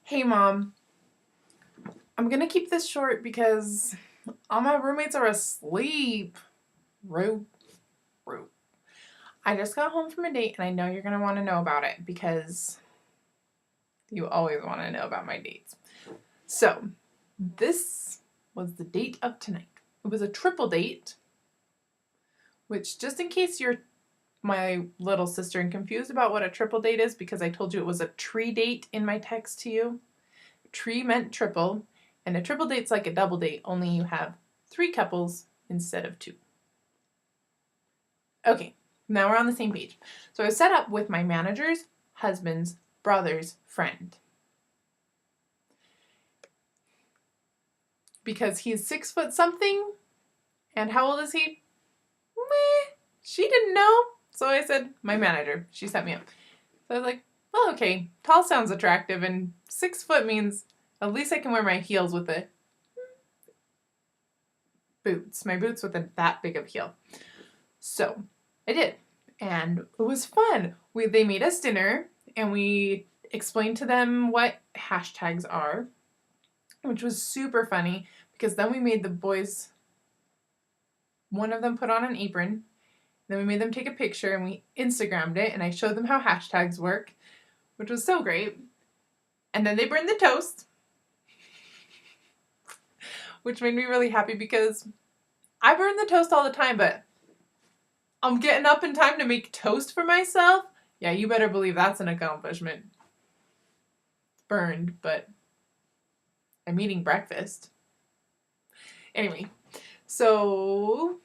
Hey Mom, I'm gonna keep this short because all my roommates are asleep. Rude, rude. I just got home from a date and I know you're gonna want to know about it because you always want to know about my dates. So, this was the date of tonight. It was a triple date, which, just in case you're my little sister and confused about what a triple date is, because I told you it was a tree date in my text to you. Tree meant triple, and a triple date's like a double date, only you have 3 couples instead of 2. Okay, now we're on the same page. So I was set up with my manager's husband's brother's friend. Because he's 6 foot something, and how old is he? Meh, she didn't know. So I said, my manager, she set me up. So I was like, well, okay, tall sounds attractive, and 6 foot means at least I can wear my heels with the boots. My boots with that big of heel. So I did, and it was fun. They made us dinner, and we explained to them what hashtags are, which was super funny because then we made the boys, one of them put on an apron, then we made them take a picture and we Instagrammed it, and I showed them how hashtags work, which was so great. And then they burned the toast, which made me really happy because I burn the toast all the time, but I'm getting up in time to make toast for myself. Yeah, you better believe that's an accomplishment. It's burned, but I'm eating breakfast. Anyway, so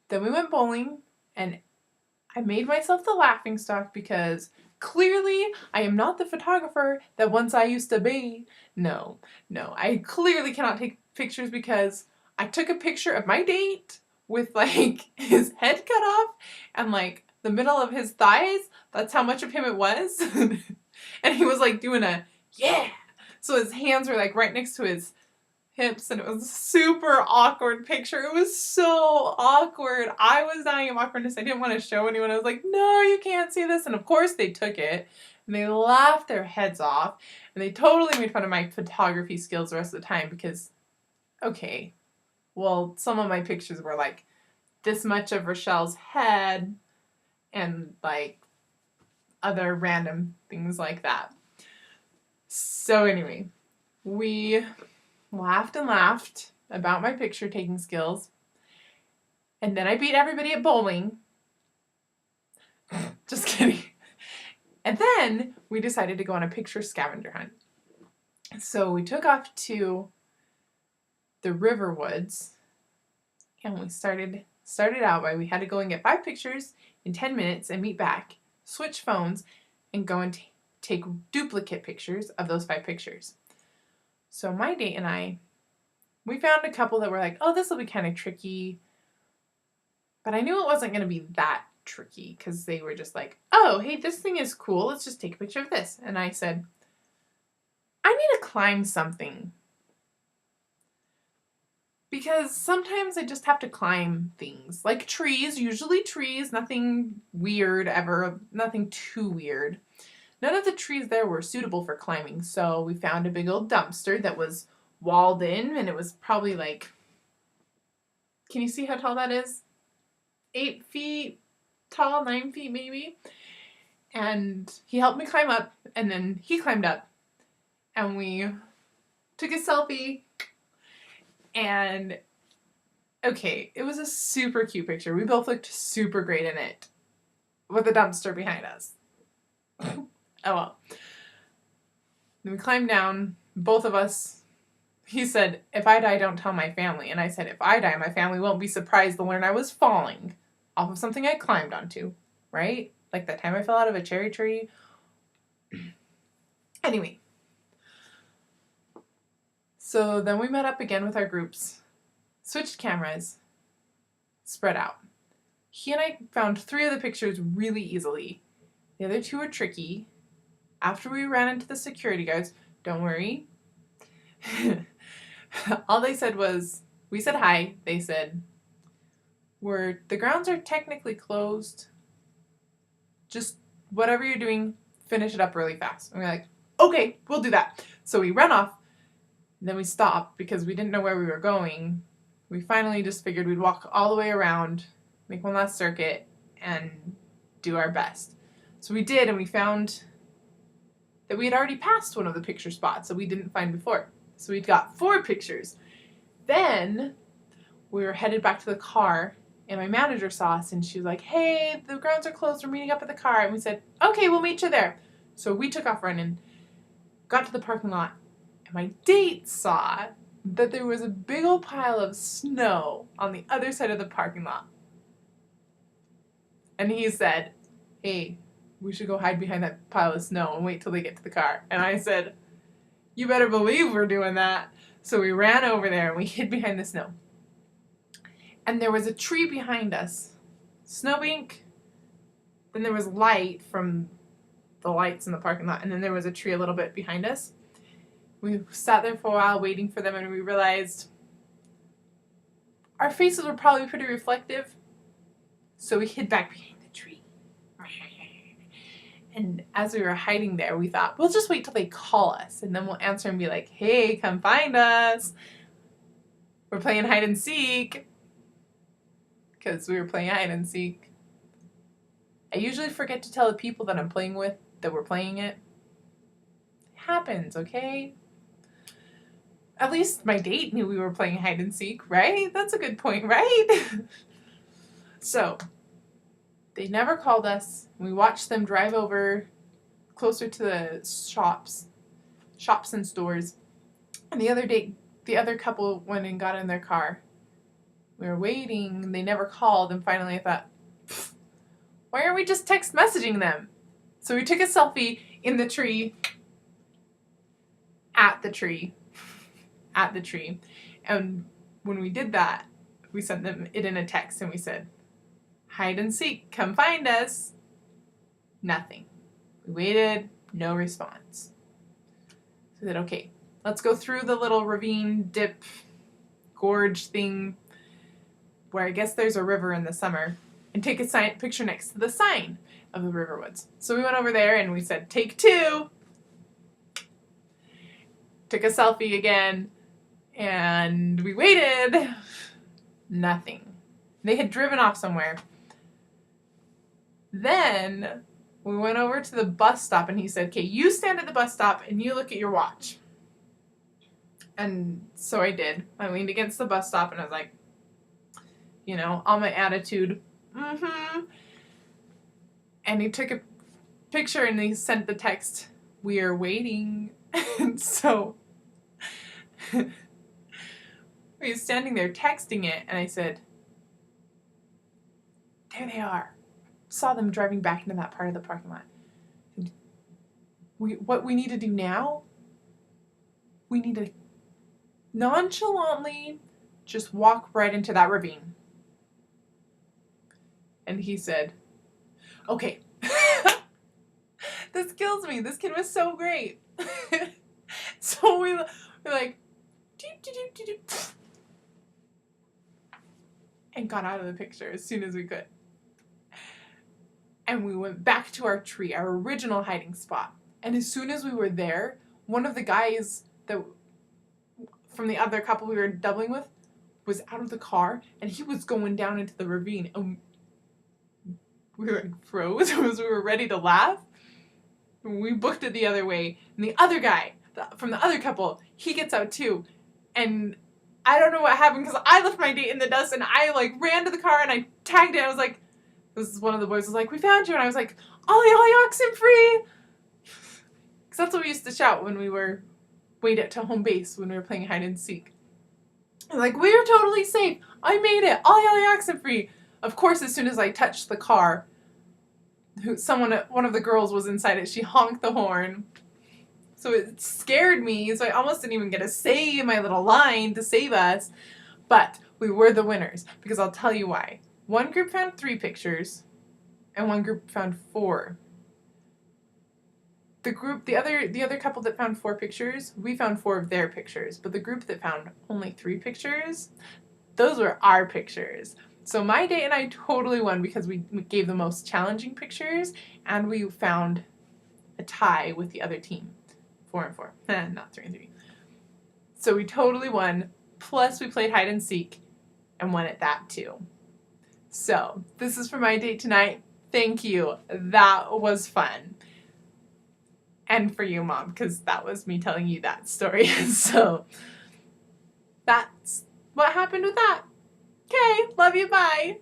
then we went bowling, and I made myself the laughingstock because clearly I am not the photographer that once I used to be. No, I clearly cannot take pictures because I took a picture of my date with like his head cut off and like the middle of his thighs. That's how much of him it was. And he was like doing a yeah. So his hands were like right next to his hips, and it was a super awkward picture. It was so awkward. I was dying of awkwardness. I didn't want to show anyone. I was like, no, you can't see this. And of course they took it and they laughed their heads off, and they totally made fun of my photography skills the rest of the time because, okay, well, some of my pictures were like this much of Rochelle's head and like other random things like that. So anyway, we laughed and laughed about my picture taking skills. And then I beat everybody at bowling. Just kidding. And then we decided to go on a picture scavenger hunt. So we took off to the river woods, and we started out by we had to go and get 5 pictures in 10 minutes and meet back, switch phones, and go and take duplicate pictures of those 5 pictures. So my date and I, we found a couple that were like, oh, this will be kind of tricky. But I knew it wasn't going to be that tricky because they were just like, oh, hey, this thing is cool. Let's just take a picture of this. And I said, I need to climb something. Because sometimes I just have to climb things. Like trees, usually trees, nothing weird ever, nothing too weird. None of the trees there were suitable for climbing, so we found a big old dumpster that was walled in, and it was probably like, can you see how tall that is? 8 feet tall, 9 feet maybe. And he helped me climb up, and then he climbed up, and we took a selfie, and okay, it was a super cute picture. We both looked super great in it with a dumpster behind us. Oh well. Then we climbed down, both of us. He said, if I die, don't tell my family. And I said, if I die, my family won't be surprised to learn I was falling off of something I climbed onto, right? Like that time I fell out of a cherry tree. Anyway. So then we met up again with our groups, switched cameras, spread out. He and I found 3 of the pictures really easily. The other 2 were tricky. After we ran into the security guards, don't worry. All they said was, we said hi. They said, the grounds are technically closed. Just whatever you're doing, finish it up really fast. And we're like, okay, we'll do that. So we ran off, and then we stopped because we didn't know where we were going. We finally just figured we'd walk all the way around, make one last circuit, and do our best. So we did, and we found that we had already passed one of the picture spots that we didn't find before. So we'd got 4 pictures. Then we were headed back to the car, and my manager saw us, and she was like, hey, the grounds are closed, we're meeting up at the car. And we said, okay, we'll meet you there. So we took off running, got to the parking lot, and my date saw that there was a big old pile of snow on the other side of the parking lot. And he said, hey, we should go hide behind that pile of snow and wait till they get to the car. And I said, you better believe we're doing that. So we ran over there and we hid behind the snow. And there was a tree behind us. Snowbank. Then there was light from the lights in the parking lot. And then there was a tree a little bit behind us. We sat there for a while waiting for them, and we realized our faces were probably pretty reflective. So we hid back behind the tree. And as we were hiding there, we thought, we'll just wait till they call us, and then we'll answer and be like, hey, come find us. We're playing hide and seek. Because we were playing hide and seek. I usually forget to tell the people that I'm playing with that we're playing it. It happens, okay? At least my date knew we were playing hide and seek, right? That's a good point, right? So, they never called us. We watched them drive over closer to the shops and stores. And the other couple went and got in their car. We were waiting, and they never called, and finally I thought, why aren't we just text messaging them? So we took a selfie in the tree, at the tree. And when we did that, we sent them it in a text, and we said, hide and seek, come find us. Nothing. We waited, no response. So we said, okay, let's go through the little ravine dip gorge thing where I guess there's a river in the summer, and take a picture next to the sign of the Riverwoods. So we went over there and we said, take 2. Took a selfie again, and we waited. Nothing. They had driven off somewhere. Then we went over to the bus stop, and he said, okay, you stand at the bus stop and you look at your watch. And so I did. I leaned against the bus stop and I was like, you know, all my attitude, And he took a picture and he sent the text, we are waiting. And so he was standing there texting it, and I said, there they are. Saw them driving back into that part of the parking lot. What we need to do now, we need to nonchalantly just walk right into that ravine. And he said, okay. This kills me. This kid was so great. So we're like, and got out of the picture as soon as we could. And we went back to our tree, our original hiding spot. And as soon as we were there, one of the guys from the other couple we were doubling with was out of the car, and he was going down into the ravine. And we were like froze as we were ready to laugh. We booked it the other way. And the other guy from the other couple, he gets out too. And I don't know what happened, because I left my date in the dust, and I like ran to the car and I tagged it. I was like, this is one of the boys was like, we found you. And I was like, ollie, oxen free. Because that's what we used to shout when we were waiting to home base when we were playing hide and seek. And like, we're totally safe. I made it. Ollie, oxen free. Of course, as soon as I touched the car, one of the girls was inside it. She honked the horn. So it scared me. So I almost didn't even get to say my little line to save us. But we were the winners, because I'll tell you why. One group found 3 pictures, and one group found 4. The other couple that found 4 pictures, we found 4 of their pictures. But the group that found only 3 pictures, those were our pictures. So my date and I totally won, because we gave the most challenging pictures, and we found a tie with the other team 4 and 4. Not 3 and 3. So we totally won. Plus we played hide and seek and won at that too. So this is for my date tonight. Thank you. That was fun. And for you, Mom, because that was me telling you that story. So that's what happened with that. Okay, love you, bye.